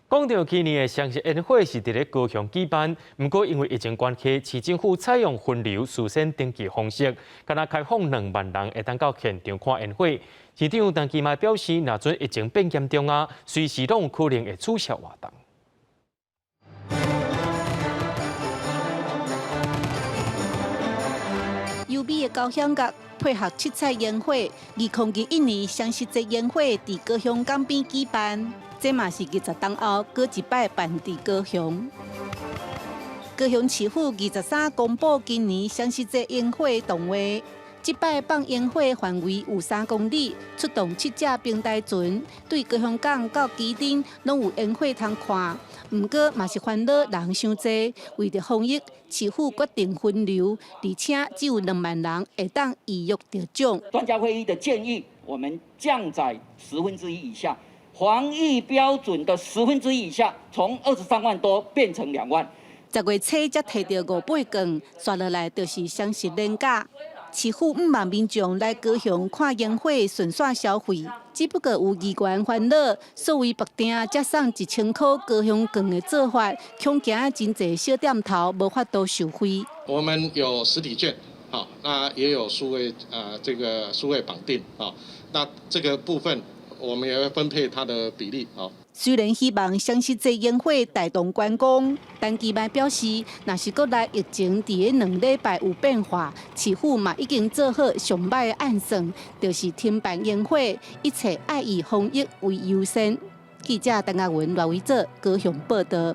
讲到去年的双十宴会是伫咧高雄举办，不过因为疫情关系，市政府采用分流事先登记方式，敢若开放2万人会当到现场看宴会。市长陈其迈表示，若准疫情变严重啊，随时拢有可能会取消活动。优美的高雄角配合七彩烟火，2021年双十节烟火伫高雄港边举办，这嘛是20年后过一摆办伫高雄。高雄市府23公布今年双十节烟火动画，这摆放烟火范围有3公里，出动7架平台船，对高雄港到基顶拢有烟火通看。不过嘛是烦恼人伤济，为着防疫，市府决定分流，而且只有2万人会当预约得奖。专家会议的建议，我们降载1/10以下，防疫标准的1/10以下，从23万多变成2万。10月初才摕到5八券，刷落来就是双十连假。市府5万民众来高雄看烟火，顺线消费，只不过有议员烦恼，所谓白订接送1000块高雄券的做法，恐惊真侪小店头无法度收费。我们有实体券，好，那也有数位这个数位绑定，好，那这个部分我们也会分配它的比例，好。虽然希望双十节烟火带动观光，但基迈表示，若是国内疫情伫咧2礼拜有变化，市府嘛已经做好上歹的暗算，就是停办烟火，一切爱以防疫为优先。记者陈亚文、赖维哲高雄报道。